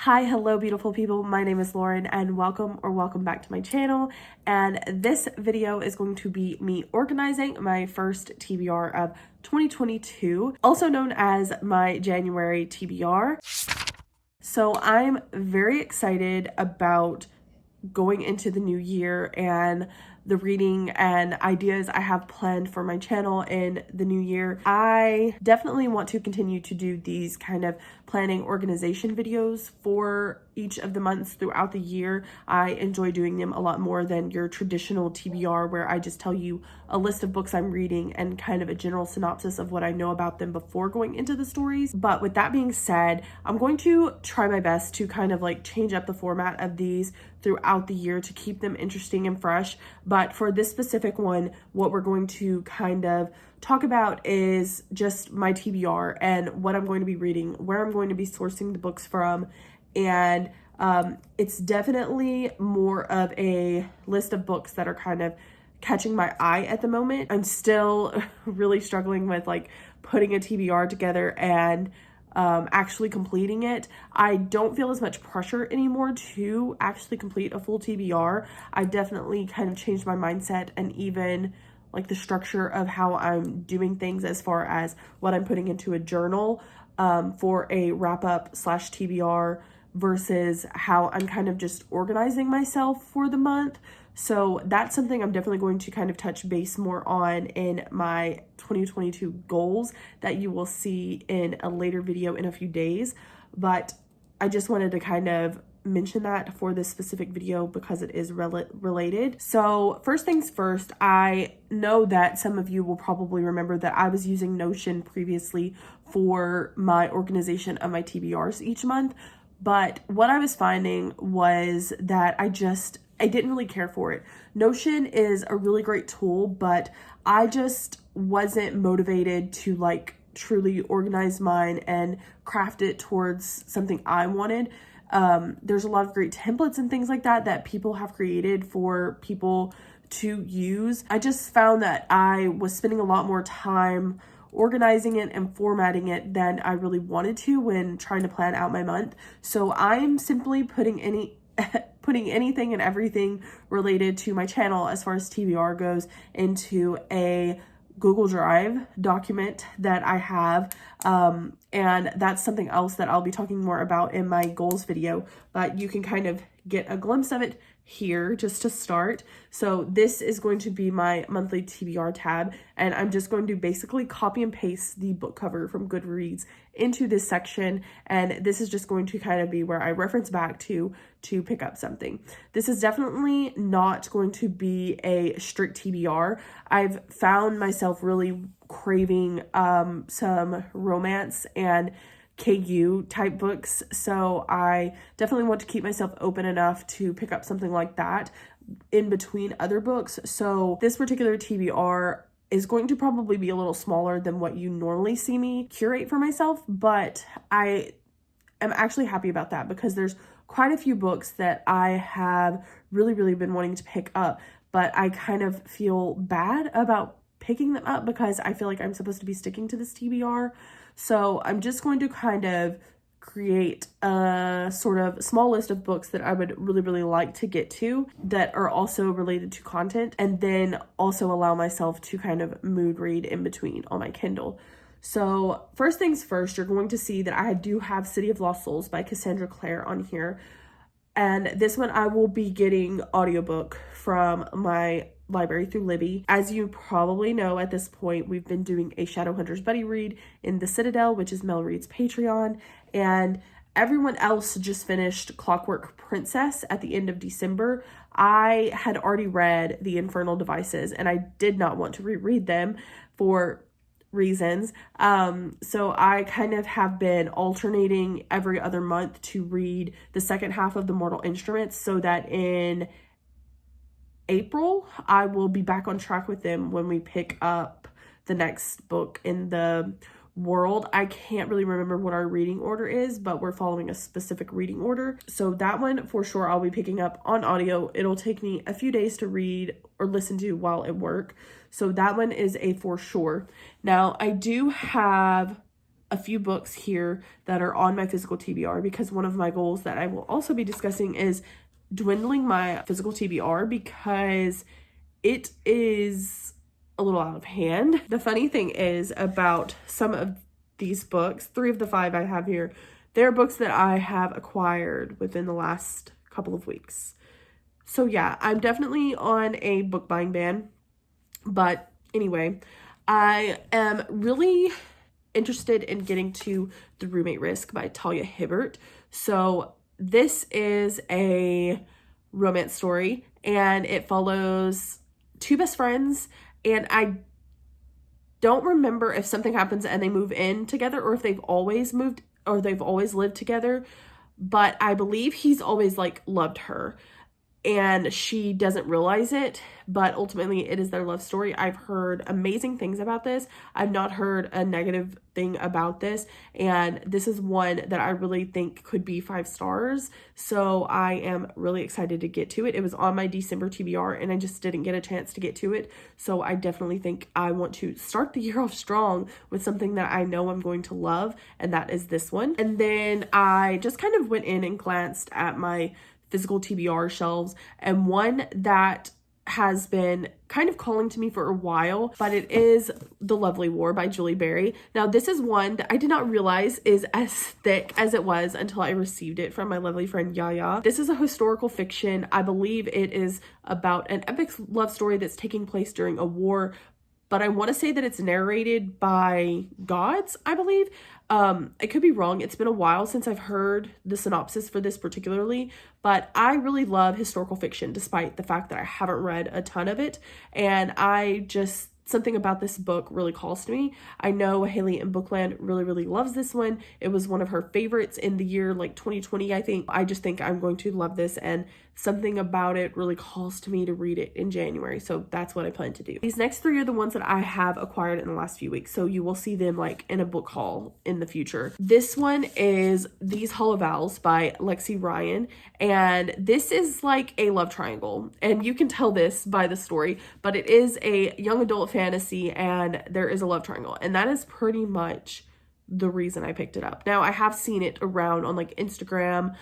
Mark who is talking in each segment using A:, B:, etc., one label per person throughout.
A: Hi, hello beautiful people. My name is Lauren and welcome back to my channel. And this video is going to be me organizing my first TBR of 2022, also known as my January TBR. So I'm very excited about going into the new year and the reading and ideas I have planned for my channel in the new year. I definitely want to continue to do these kind of planning organization videos for each of the months throughout the year. I enjoy doing them a lot more than your traditional TBR where I just tell you a list of books I'm reading and kind of a general synopsis of what I know about them before going into the stories. But with that being said, I'm going to try my best to kind of like change up the format of these throughout the year to keep them interesting and fresh. But for this specific one, what we're going to kind of talk about is just my TBR and what I'm going to be reading, where I'm going to be sourcing the books from, and it's definitely more of a list of books that are kind of catching my eye at the moment. I'm still really struggling with like putting a TBR together and actually completing it. I don't feel as much pressure anymore to actually complete a full TBR. I definitely kind of changed my mindset and even like the structure of how I'm doing things as far as what I'm putting into a journal for a wrap-up / TBR versus how I'm kind of just organizing myself for the month. So that's something I'm definitely going to kind of touch base more on in my 2022 goals that you will see in a later video in a few days. But I just wanted to kind of mention that for this specific video because it is related. So first things first, I know that some of you will probably remember that I was using Notion previously for my organization of my TBRs each month. But what I was finding was that I didn't really care for it. Notion is a really great tool, but I just wasn't motivated to like truly organize mine and craft it towards something I wanted. There's a lot of great templates and things like that people have created for people to use. I just found that I was spending a lot more time organizing it and formatting it than I really wanted to when trying to plan out my month. So I'm simply putting anything and everything related to my channel as far as TBR goes into a Google Drive document that I have. And that's something else that I'll be talking more about in my goals video, but you can kind of get a glimpse of it here just to start. So this is going to be my monthly TBR tab, and I'm just going to basically copy and paste the book cover from Goodreads into this section, and this is just going to kind of be where I reference back to pick up something. This is definitely not going to be a strict TBR. I've found myself really craving some romance and KU type books, so I definitely want to keep myself open enough to pick up something like that in between other books. So this particular TBR is going to probably be a little smaller than what you normally see me curate for myself, but I am actually happy about that because there's quite a few books that I have really been wanting to pick up, but I kind of feel bad about picking them up because I feel like I'm supposed to be sticking to this TBR. So I'm just going to kind of create a sort of small list of books that I would really like to get to that are also related to content, and then also allow myself to kind of mood read in between on my Kindle. So first things first, you're going to see that I do have City of Lost Souls by Cassandra Clare on here. And this one I will be getting audiobook from my library through Libby. As you probably know at this point, we've been doing a Shadowhunters buddy read in The Citadel, which is Mel Reed's Patreon, and everyone else just finished Clockwork Princess at the end of December. I had already read The Infernal Devices, and I did not want to reread them for reasons. So I kind of have been alternating every other month to read the second half of The Mortal Instruments so that in April, I will be back on track with them when we pick up the next book in the world. I can't really remember what our reading order is, but we're following a specific reading order. So that one for sure I'll be picking up on audio. It'll take me a few days to read or listen to while at work. So that one is a for sure. Now I do have a few books here that are on my physical TBR, because one of my goals that I will also be discussing is dwindling my physical TBR because it is a little out of hand. The funny thing is about some of these books, 3 of the 5 I have here, they're books that I have acquired within the last couple of weeks. So yeah, I'm definitely on a book buying ban. But anyway, I am really interested in getting to The Roommate Risk by Talia Hibbert. So this is a romance story, and it follows 2 best friends, and I don't remember if something happens and they move in together or if they've always lived together, but I believe he's always like loved her and she doesn't realize it, but ultimately it is their love story. I've heard amazing things about this. I've not heard a negative thing about this, and this is one that I really think could be 5 stars. So I am really excited to get to it. It was on my December TBR and I just didn't get a chance to get to it. So I definitely think I want to start the year off strong with something that I know I'm going to love, and that is this one. And then I just kind of went in and glanced at my physical TBR shelves, and one that has been kind of calling to me for a while, but it is The Lovely War by Julie Berry. Now, this is one that I did not realize is as thick as it was until I received it from my lovely friend Yaya. This is a historical fiction. I believe it is about an epic love story that's taking place during a war, but I want to say that it's narrated by gods, I believe. I could be wrong. It's been a while since I've heard the synopsis for this particularly, but I really love historical fiction despite the fact that I haven't read a ton of it. And something about this book really calls to me. I know Haley in Bookland really loves this one. It was one of her favorites in the year like 2020, I think. I just think I'm going to love this, and something about it really calls to me to read it in January. So that's what I plan to do. These next 3 are the ones that I have acquired in the last few weeks. So you will see them like in a book haul in the future. This one is These Hollow Vows by Lexi Ryan. And this is like a love triangle. And you can tell this by the story, but it is a young adult fantasy and there is a love triangle. And that is pretty much the reason I picked it up. Now, I have seen it around on like Instagram,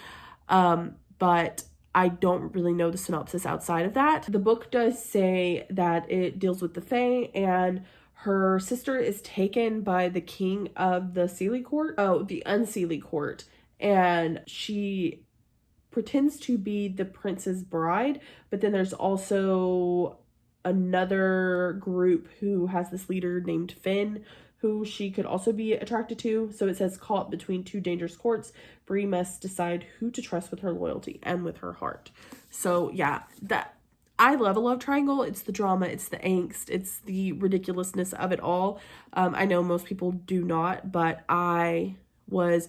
A: but I don't really know the synopsis outside of that. The book does say that it deals with the Fae, and her sister is taken by the king of the the Unseelie Court, and she pretends to be the prince's bride, but then there's also another group who has this leader named Finn, who she could also be attracted to. So it says, caught between 2 dangerous courts, Bree must decide who to trust with her loyalty and with her heart. So yeah, I love a love triangle. It's the drama, it's the angst, it's the ridiculousness of it all. I know most people do not, but I was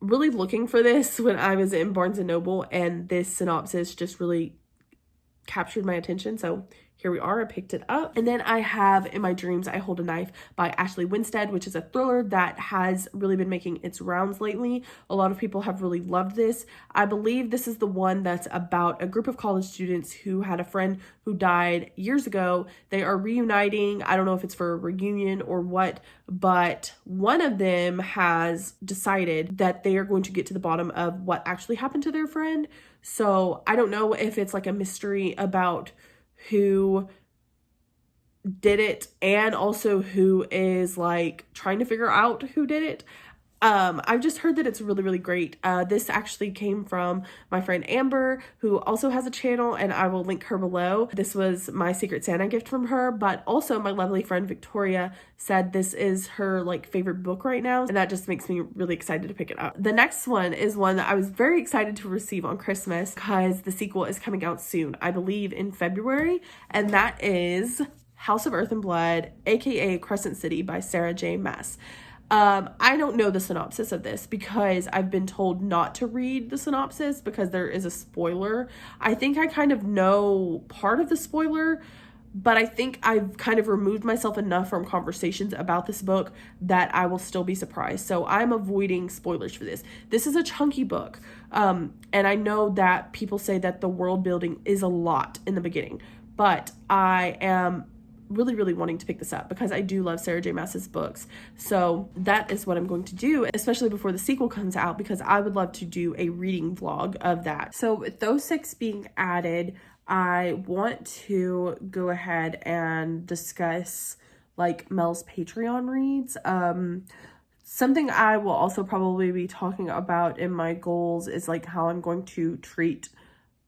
A: really looking for this when I was in Barnes & Noble, and this synopsis just really captured my attention. So here we are, I picked it up. And then I have In My Dreams, I Hold a Knife by Ashley Winstead, which is a thriller that has really been making its rounds lately. A lot of people have really loved this. I believe this is the one that's about a group of college students who had a friend who died years ago. They are reuniting. I don't know if it's for a reunion or what, but one of them has decided that they are going to get to the bottom of what actually happened to their friend. So I don't know if it's like a mystery about who did it and also who is like trying to figure out who did it. I've just heard that it's really great. This actually came from my friend Amber, who also has a channel, and I will link her below. This was my Secret Santa gift from her, but also my lovely friend Victoria said this is her like favorite book right now, and that just makes me really excited to pick it up. The next one is one that I was very excited to receive on Christmas because the sequel is coming out soon, I believe in February, and that is House of Earth and Blood, aka Crescent City by Sarah J. Maas. I don't know the synopsis of this because I've been told not to read the synopsis because there is a spoiler. I think I kind of know part of the spoiler, but I think I've kind of removed myself enough from conversations about this book that I will still be surprised. So I'm avoiding spoilers for this. This is a chunky book. And I know that people say that the world building is a lot in the beginning, but I am really wanting to pick this up because I do love Sarah J Maas's books. So that is what I'm going to do, especially before the sequel comes out, because I would love to do a reading vlog of that. So with those 6 being added, I want to go ahead and discuss like Mel's Patreon reads. Something I will also probably be talking about in my goals is like how I'm going to treat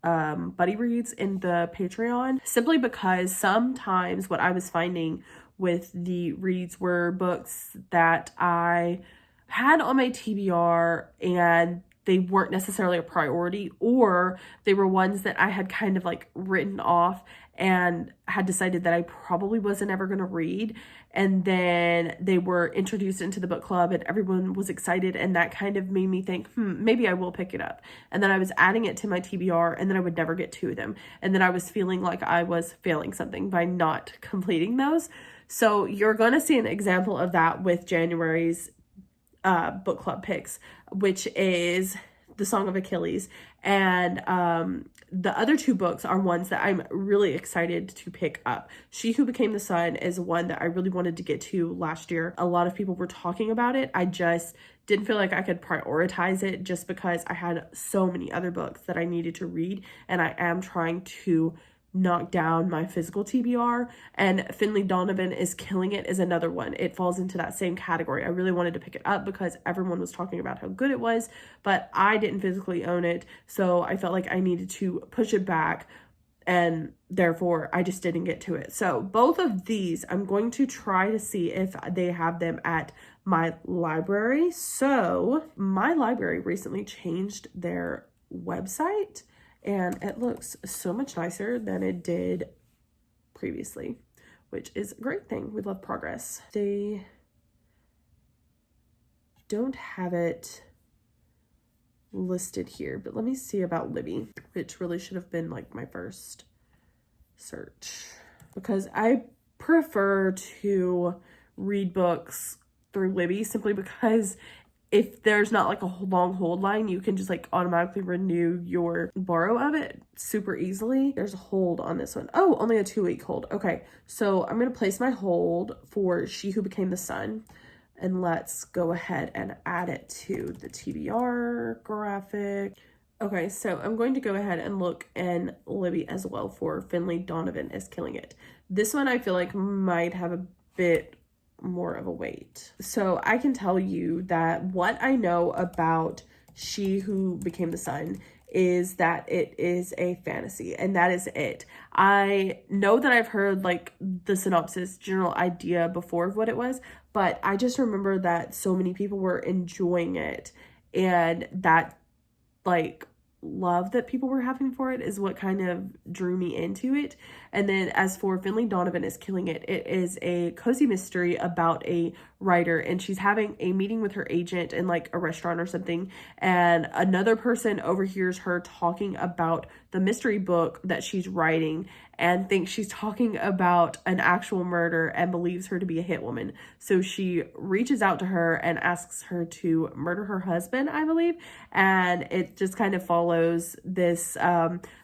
A: buddy reads in the Patreon, simply because sometimes what I was finding with the reads were books that I had on my TBR and they weren't necessarily a priority, or they were ones that I had kind of like written off and had decided that I probably wasn't ever going to read. And then they were introduced into the book club and everyone was excited, and that kind of made me think, maybe I will pick it up. And then I was adding it to my TBR and then I would never get to them. And then I was feeling like I was failing something by not completing those. So you're going to see an example of that with January's book club picks, which is The Song of Achilles, and the other 2 books are ones that I'm really excited to pick up. She Who Became the Sun is one that I really wanted to get to last year. A lot of people were talking about it. I just didn't feel like I could prioritize it just because I had so many other books that I needed to read, and I am trying to knock down my physical TBR, and Finley Donovan Is Killing It is another one. It falls into that same category. I really wanted to pick it up because everyone was talking about how good it was, but I didn't physically own it, so I felt like I needed to push it back, and therefore I just didn't get to it. So both of these, I'm going to try to see if they have them at my library. So my library recently changed their website, and it looks so much nicer than it did previously, which is a great thing. We love progress. They don't have it listed here, but let me see about Libby, which really should have been like my first search, because I prefer to read books through Libby simply because if there's not like a long hold line, you can just like automatically renew your borrow of it super easily. There's a hold on this one. Oh, only a 2-week hold. Okay, so I'm going to place my hold for She Who Became the Sun, and let's go ahead and add it to the TBR graphic. Okay, so I'm going to go ahead and look in Libby as well for Finley Donovan Is Killing It. This one I feel like might have a bit more of a weight. So I can tell you that what I know about She Who Became the Sun is that it is a fantasy, and that is it. I know that I've heard like the synopsis, general idea before of what it was, but I just remember that so many people were enjoying it, and that like love that people were having for it is what kind of drew me into it. And then as for Finley Donovan Is Killing It, it is a cozy mystery about a writer, and she's having a meeting with her agent in like a restaurant or something, and another person overhears her talking about the mystery book that she's writing and thinks she's talking about an actual murder and believes her to be a hit woman. So she reaches out to her and asks her to murder her husband, I believe, and it just kind of follows this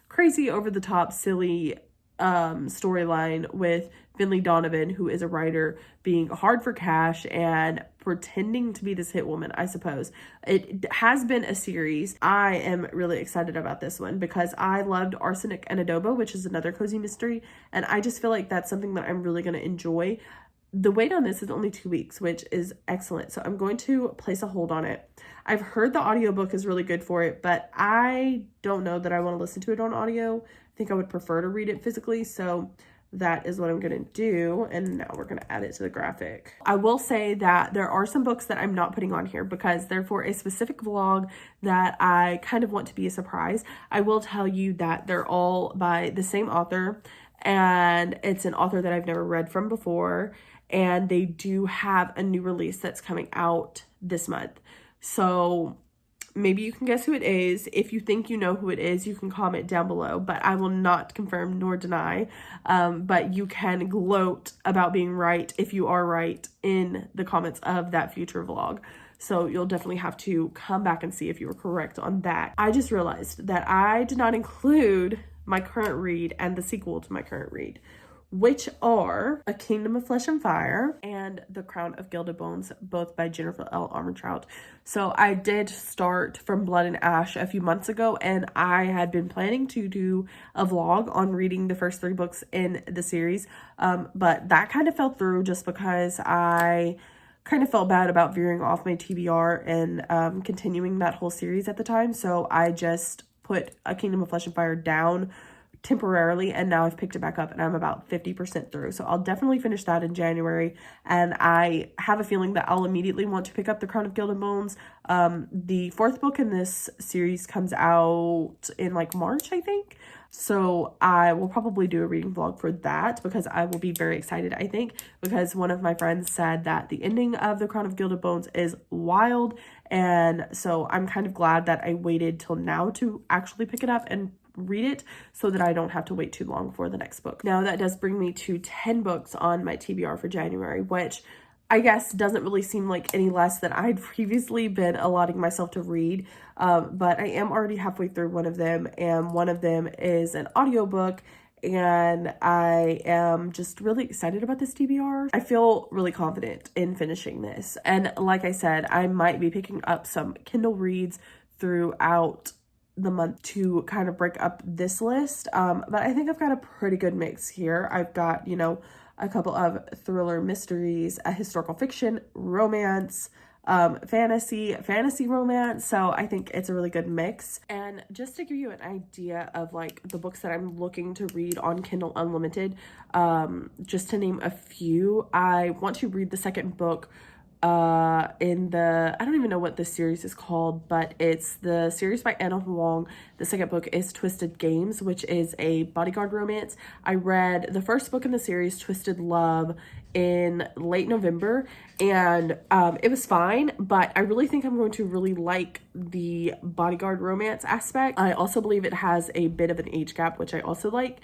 A: crazy over-the-top silly storyline with Finley Donovan, who is a writer, being hard for cash and pretending to be this hit woman, I suppose. It has been a series. I am really excited about this one because I loved Arsenic and Adobo, which is another cozy mystery, and I just feel like that's something that I'm really going to enjoy. The wait on this is only 2 weeks, which is excellent, so I'm going to place a hold on it. I've heard the audiobook is really good for it, but I don't know that I want to listen to it on audio. I think I would prefer to read it physically, so that is what I'm going to do. And now we're going to add it to the graphic. I will say that there are some books that I'm not putting on here because they're for a specific vlog that I kind of want to be a surprise. I will tell you that they're all by the same author, and it's an author that I've never read from before, and they do have a new release that's coming out this month. So maybe you can guess who it is. If you think you know who it is, you can comment down below, but I will not confirm nor deny. But you can gloat about being right if you are right in the comments of that future vlog. So you'll definitely have to come back and see if you were correct on that. I just realized that I did not include my current read and the sequel to my current read, which are A Kingdom of Flesh and Fire and The Crown of Gilded Bones, both by Jennifer L. Armentrout. So I did start From Blood and Ash a few months ago, and I had been planning to do a vlog on reading the first 3 books in the series, but that kind of fell through just because I kind of felt bad about veering off my TBR and continuing that whole series at the time. So I just put A Kingdom of Flesh and Fire down temporarily, and now I've picked it back up and I'm about 50% through. So I'll definitely finish that in January, and I have a feeling that I'll immediately want to pick up The Crown of Gilded Bones. The 4th book in this series comes out in like March, I think. So I will probably do a reading vlog for that because I will be very excited, I think, because one of my friends said that the ending of The Crown of Gilded Bones is wild. And so I'm kind of glad that I waited till now to actually pick it up and read it so that I don't have to wait too long for the next book. Now that does bring me to 10 books on my TBR for January, which I guess doesn't really seem like any less than I'd previously been allotting myself to read, but I am already halfway through one of them, and one of them is an audiobook, and I am just really excited about this TBR. I feel really confident in finishing this, and like I said, I might be picking up some Kindle reads throughout the month to kind of break up this list, but I think I've got a pretty good mix here. I've got, you know, a couple of thriller mysteries, a historical fiction, romance, fantasy romance. So I think it's a really good mix. And just to give you an idea of like the books that I'm looking to read on Kindle Unlimited, just to name a few, I want to read the second book in the, I don't even know what this series is called, but it's the series by Anna Huang. The second book is Twisted Games, which is a bodyguard romance. I read the first book in the series, Twisted Love, in late November, and it was fine, but I really think I'm going to really like the bodyguard romance aspect. I also believe it has a bit of an age gap, which I also like.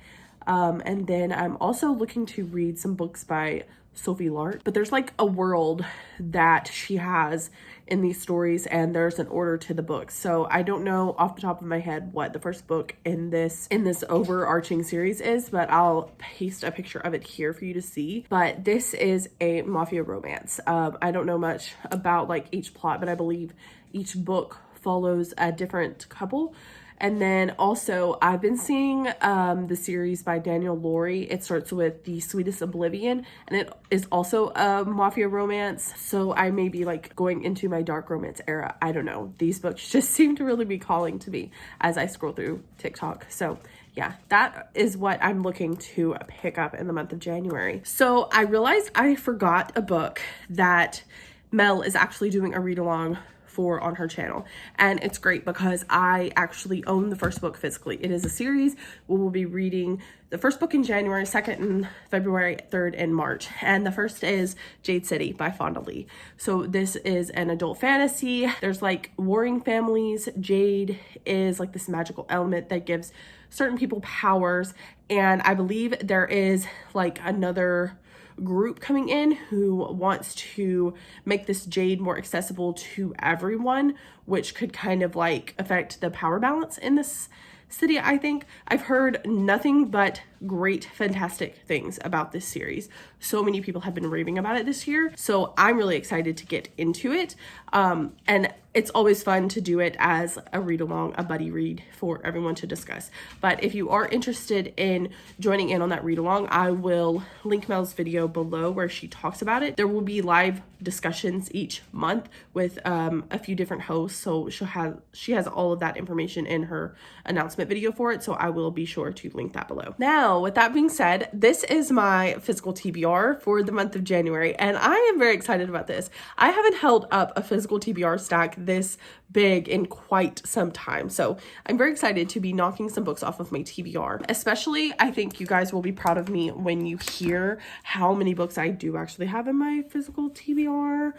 A: And then I'm also looking to read some books by Sophie Lark, but there's like a world that she has in these stories, and there's an order to the books. So I don't know off the top of my head what the first book in this overarching series is, but I'll paste a picture of it here for you to see. But this is a mafia romance. I don't know much about like each plot, but I believe each book follows a different couple. And then also, I've been seeing the series by Daniel Laurie. It starts with The Sweetest Oblivion, and it is also a mafia romance. So I may be like going into my dark romance era. I don't know. These books just seem to really be calling to me as I scroll through TikTok. So yeah, that is what I'm looking to pick up in the month of January. So I realized I forgot a book that Mel is actually doing a read along for on her channel, and it's great because I actually own the first book physically. It is a series. We will be reading the first book in January, second in February, third in March, and the first is Jade City by Fonda Lee. So this is an adult fantasy. There's like warring families. Jade is like this magical element that gives certain people powers, and I believe there is like another group coming in who wants to make this jade more accessible to everyone, which could kind of like affect the power balance in this city. I think I've heard nothing but great, fantastic things about this series. So many people have been raving about it this year, so I'm really excited to get into it. And it's always fun to do it as a read along, a buddy read for everyone to discuss. But if you are interested in joining in on that read along, I will link Mel's video below where she talks about it. There will be live discussions each month with a few different hosts, so she has all of that information in her announcement video for it, so I will be sure to link that below. Now, with that being said, this is my physical TBR for the month of January, and I am very excited about this. I haven't held up a physical TBR stack this big in quite some time, so I'm very excited to be knocking some books off of my TBR. Especially, I think you guys will be proud of me when you hear how many books I do actually have in my physical TBR.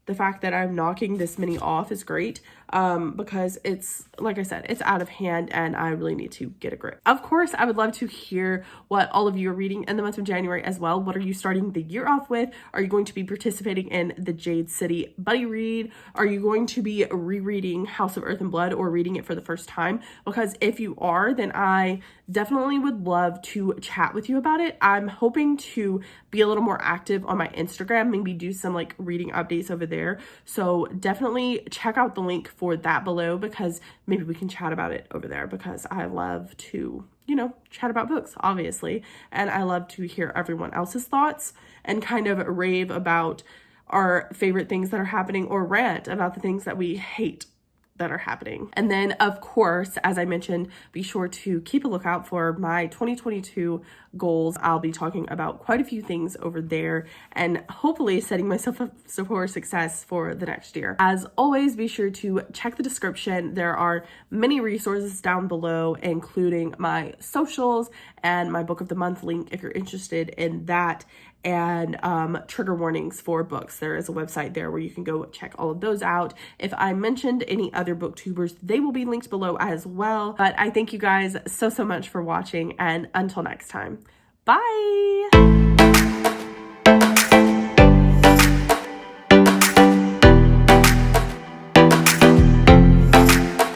A: The fact that I'm knocking this many off is great. because it's, like I said, it's out of hand and I really need to get a grip. Of course, I would love to hear what all of you are reading in the month of January as well. What are you starting the year off with? Are you going to be participating in the Jade City buddy read? Are you going to be rereading House of Earth and Blood or reading it for the first time? Because if you are, then I definitely would love to chat with you about it. I'm hoping to be a little more active on my Instagram, maybe do some like reading updates over there. So definitely check out the link for that below, because maybe we can chat about it over there, because I love to, you know, chat about books, obviously. And I love to hear everyone else's thoughts and kind of rave about our favorite things that are happening, or rant about the things that we hate that are happening. And then, of course, as I mentioned, be sure to keep a lookout for my 2022 goals. I'll be talking about quite a few things over there and hopefully setting myself up for success for the next year. As always, be sure to check the description. There are many resources down below, including my socials and my book of the month link if you're interested in that, and trigger warnings for books. There is a website there where you can go check all of those out. If I mentioned any other booktubers, they will be linked below as well. But I thank you guys so much for watching, and until next time, bye!